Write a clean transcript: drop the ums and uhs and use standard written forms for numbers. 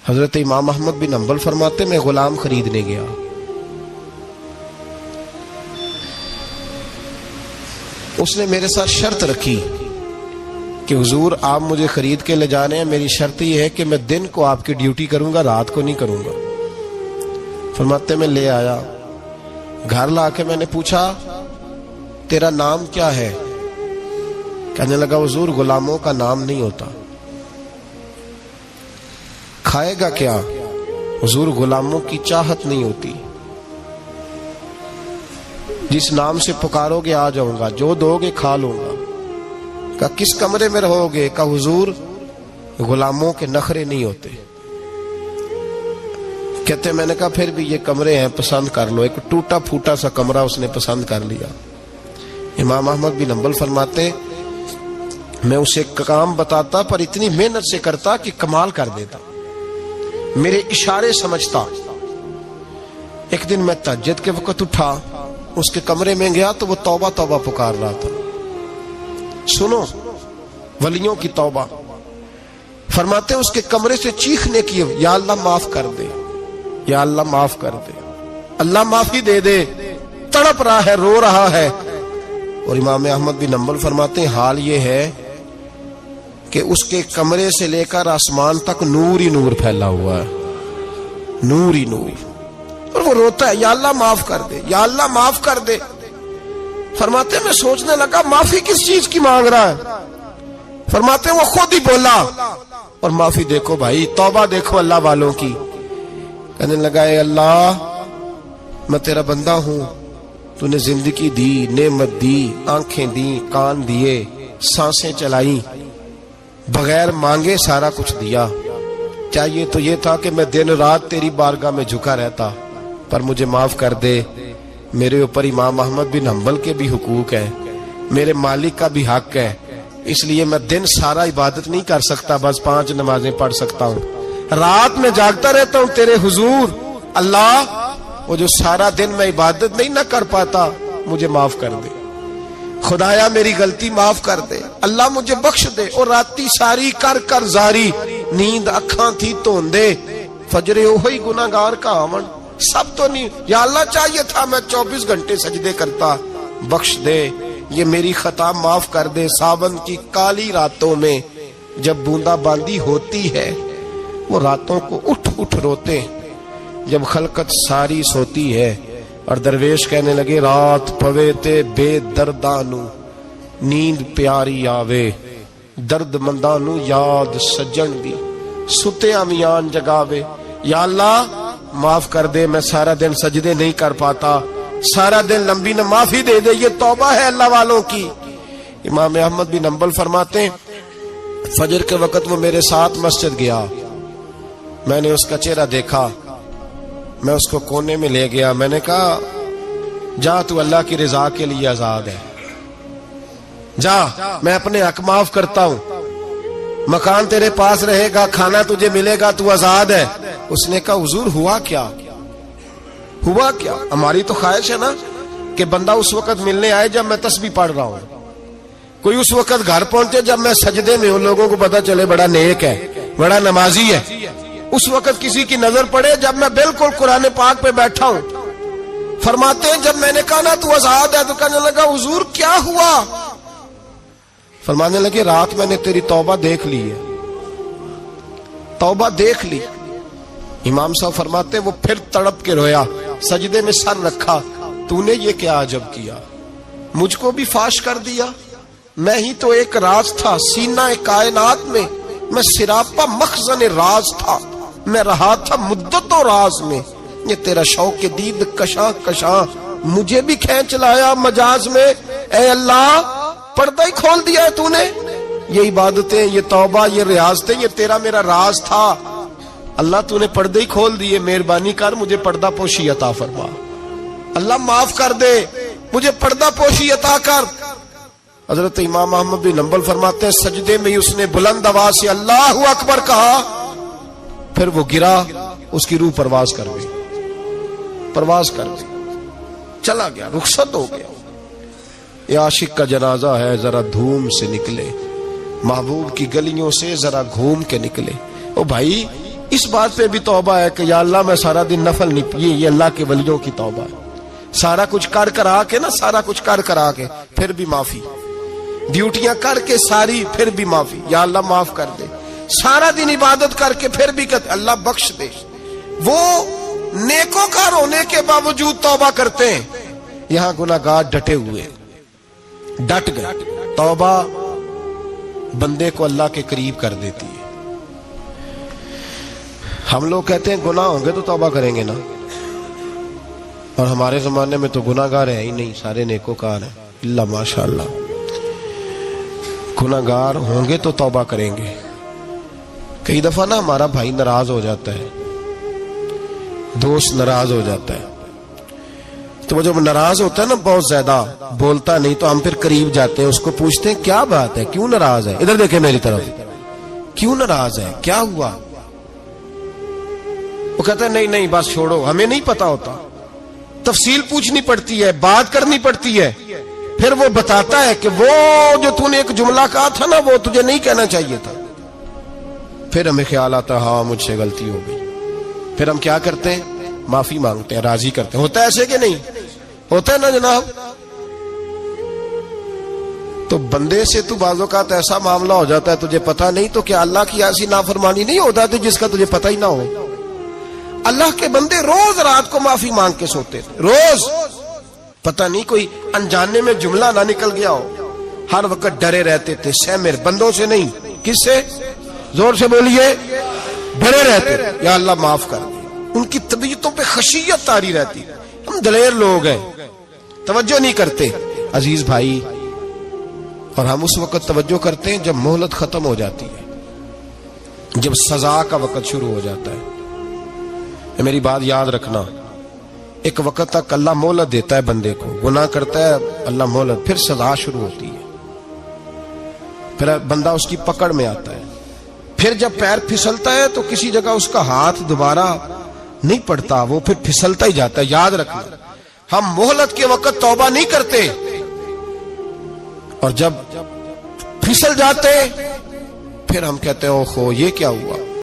حضرت امام احمد بن حنبل فرماتے میں غلام خریدنے گیا، اس نے میرے ساتھ شرط رکھی کہ حضور آپ مجھے خرید کے لے جانے ہیں، میری شرط یہ ہے کہ میں دن کو آپ کی ڈیوٹی کروں گا، رات کو نہیں کروں گا۔ فرماتے میں لے آیا، گھر لا کے میں نے پوچھا تیرا نام کیا ہے؟ کہنے لگا حضور غلاموں کا نام نہیں ہوتا۔ کھائے گا کیا؟ حضور غلاموں کی چاہت نہیں ہوتی، جس نام سے پکارو گے آ جاؤں گا، جو دو گے کھا لوں گا۔ کہا کس کمرے میں رہو گے؟ کہا حضور غلاموں کے نخرے نہیں ہوتے۔ کہتے میں نے کہا پھر بھی یہ کمرے ہیں پسند کر لو۔ ایک ٹوٹا پھوٹا سا کمرہ اس نے پسند کر لیا۔ امام احمد بن حنبل فرماتے میں اسے کام بتاتا پر اتنی محنت سے کرتا کہ کمال کر دیتا، میرے اشارے سمجھتا۔ ایک دن میں تہجد کے وقت اٹھا، اس کے کمرے میں گیا تو وہ توبہ توبہ پکار رہا تھا۔ سنو ولیوں کی توبہ، فرماتے اس کے کمرے سے چیخنے کی، یا اللہ معاف کر دے، یا اللہ معاف کر دے، اللہ معافی دے دے، تڑپ رہا ہے، رو رہا ہے۔ اور امام احمد بن حنبل فرماتے ہیں حال یہ ہے کہ اس کے کمرے سے لے کر آسمان تک نور ہی نور پھیلا ہوا ہے، نور ہی نور، اور وہ روتا ہے یا اللہ معاف کر دے، یا اللہ معاف کر دے۔ فرماتے میں سوچنے لگا معافی کس چیز کی مانگ رہا ہے؟ فرماتے وہ خود ہی بولا، اور معافی دیکھو بھائی، توبہ دیکھو اللہ والوں کی۔ کہنے لگا اے اللہ میں تیرا بندہ ہوں، تو نے زندگی دی، نعمت دی، آنکھیں دی، کان دیے، سانسیں چلائی، بغیر مانگے سارا کچھ دیا۔ چاہیے تو یہ تھا کہ میں دن رات تیری بارگاہ میں جھکا رہتا، پر مجھے معاف کر دے۔ میرے اوپر امام احمد بن حنبل کے بھی حقوق ہیں، میرے مالک کا بھی حق ہے، اس لیے میں دن سارا عبادت نہیں کر سکتا، بس 5 نمازیں پڑھ سکتا ہوں، رات میں جاگتا رہتا ہوں تیرے حضور۔ اللہ وہ جو سارا دن میں عبادت نہیں نہ کر پاتا مجھے معاف کر دے، خدایا میری غلطی معاف کر دے، اللہ مجھے بخش دے۔ اور راتی ساری کر کر زاری، نیند اکھاں تھی توندے، فجر اوہی گناہگار کا آون، سب تو نہیں، یا اللہ چاہیے تھا میں 24 گھنٹے سجدے کرتا، بخش دے، یہ میری خطا معاف کر دے۔ ساون کی کالی راتوں میں جب بوندا باندی ہوتی ہے، وہ راتوں کو اٹھ اٹھ روتے، جب خلقت ساری سوتی ہے، اور درویش کہنے لگے رات پوے تے بے دردانو، نیند پیاری آوے، درد مندانو یاد سجن دی، ستے امیان جگاوے۔ یا اللہ معاف کر دے، میں سارا دن سجدے نہیں کر پاتا، سارا دن لمبی نہ، معافی دے دے، یہ توبہ ہے اللہ والوں کی۔ امام احمد بن حنبل فرماتے ہیں فجر کے وقت وہ میرے ساتھ مسجد گیا، میں نے اس کا چہرہ دیکھا، میں اس کو کونے میں لے گیا، میں نے کہا جا تو اللہ کی رضا کے لیے آزاد ہے، جا میں اپنے حق معاف کرتا ہوں، مکان تیرے پاس رہے گا، کھانا تجھے ملے گا، تو آزاد ہے۔ اس نے کہا حضور ہوا کیا؟ ہوا کیا؟ ہماری تو خواہش ہے نا کہ بندہ اس وقت ملنے آئے جب میں تسبیح پڑھ رہا ہوں، کوئی اس وقت گھر پہنچے جب میں سجدے میں ہوں، لوگوں کو پتا چلے بڑا نیک ہے، بڑا نمازی ہے۔ اس وقت کسی کی نظر پڑے جب میں بالکل قرآن پاک پہ بیٹھا ہوں۔ فرماتے ہیں جب میں نے کہا نا تو آزاد ہے، تو کہنے لگا حضور کیا ہوا؟ فرمانے لگے رات میں نے تیری توبہ دیکھ لی ہے، توبہ دیکھ لی۔ امام صاحب فرماتے وہ پھر تڑپ کے رویا، سجدے میں سر رکھا، تو نے یہ کیا عجب کیا، مجھ کو بھی فاش کر دیا، میں ہی تو ایک راز تھا سینہ کائنات میں سراپا مخزن راز تھا، میں رہا تھا مدت و راز میں، یہ تیرا شوق دید کشاں کشاں مجھے بھی کھینچ لایا مجاز میں۔ اے اللہ پردہ ہی کھول دیا ہے تو نے، یہ عبادتیں، یہ توبہ، یہ ریاضتیں، یہ تیرا میرا راز تھا، اللہ تو نے پردے ہی کھول دیے، مہربانی کر مجھے پردہ پوشی عطا فرما، اللہ معاف کر دے، مجھے پردہ پوشی عطا کر۔ حضرت امام احمد بن حنبل فرماتے ہیں سجدے میں ہی اس نے بلند آواز سے اللہ اکبر کہا، پھر وہ گرا، اس کی روح پرواز کر گئی، پرواز کر گئی، چلا گیا، رخصت ہو گیا۔ یہ عاشق کا جنازہ ہے، ذرا دھوم سے نکلے، محبوب کی گلیوں سے ذرا گھوم کے نکلے۔ او بھائی اس بات پہ بھی توبہ ہے کہ یا اللہ میں سارا دن نفل نہیں، یہ اللہ کے ولیوں کی توبہ ہے، سارا کچھ کر کرا کے نا، سارا کچھ کر کرا کے پھر بھی معافی، ڈیوٹیاں کر کے ساری پھر بھی معافی، یا اللہ معاف کر دے، سارا دن عبادت کر کے پھر بھی کہتے اللہ بخش دے۔ وہ نیکوکار ہونے کے باوجود توبہ کرتے ہیں، یہاں گناہگار ڈٹے ہوئے، ڈٹ گئے۔ توبہ بندے کو اللہ کے قریب کر دیتی ہے۔ ہم لوگ کہتے ہیں گناہ ہوں گے تو توبہ کریں گے نا، اور ہمارے زمانے میں تو گناہگار ہے ہی نہیں، سارے نیکوکار ہیں، اللہ ماشاءاللہ۔ گناہگار ہوں گے تو توبہ کریں گے۔ کئی دفعہ نا ہمارا بھائی ناراض ہو جاتا ہے، دوست ناراض ہو جاتا ہے، تو وہ جب ناراض ہوتا ہے نا بہت زیادہ بولتا نہیں، تو ہم پھر قریب جاتے ہیں، اس کو پوچھتے ہیں کیا بات ہے، کیوں ناراض ہے، ادھر دیکھیں میری طرف، کیوں ناراض ہے، کیا ہوا؟ وہ کہتا ہے نہیں نہیں بس چھوڑو، ہمیں نہیں پتا ہوتا، تفصیل پوچھنی پڑتی ہے، بات کرنی پڑتی ہے، پھر وہ بتاتا ہے کہ وہ جو تو نے ایک جملہ کہا تھا نا وہ تجھے نہیں کہنا چاہیے تھا۔ پھر ہمیں خیال آتا ہاں مجھ سے غلطی ہو گئی، پھر ہم کیا کرتے ہیں؟ معافی مانگتے ہیں، راضی کرتے ہیں۔ ہوتا ہے ایسے کہ نہیں ہوتا ہے نا جناب؟ تو بندے سے تو بعض اوقات ایسا معاملہ ہو جاتا ہے تجھے پتا نہیں، تو کیا اللہ کی ایسی نافرمانی نہیں ہوتا تھی جس کا تجھے پتہ ہی نہ ہو؟ اللہ کے بندے روز رات کو معافی مانگ کے سوتے تھے، روز، پتہ نہیں کوئی انجانے میں جملہ نہ نکل گیا ہو، ہر وقت ڈرے رہتے تھے، سہمر بندوں سے نہیں، کس سے؟ زور سے بولیے، ڈرے رہتے تھے یا اللہ معاف کر دے۔ ان کی طبیعتوں پہ خشیت طاری رہتی۔ ہم دلیر لوگ ہیں، توجہ نہیں کرتے عزیز بھائی، اور ہم اس وقت توجہ کرتے ہیں جب مہلت ختم ہو جاتی ہے، جب سزا کا وقت شروع ہو جاتا ہے۔ میری بات یاد رکھنا، ایک وقت تک اللہ مہلت دیتا ہے بندے کو، گناہ کرتا ہے اللہ مہلت، پھر سزا شروع ہوتی ہے، پھر بندہ اس کی پکڑ میں آتا ہے، پھر جب پیر پھسلتا ہے تو کسی جگہ اس کا ہاتھ دوبارہ نہیں پڑتا، وہ پھر پھسلتا ہی جاتا ہے۔ یاد رکھنا، ہم مہلت کے وقت توبہ نہیں کرتے، اور جب پھسل جاتے پھر ہم کہتے ہیں اوہو یہ کیا ہوا،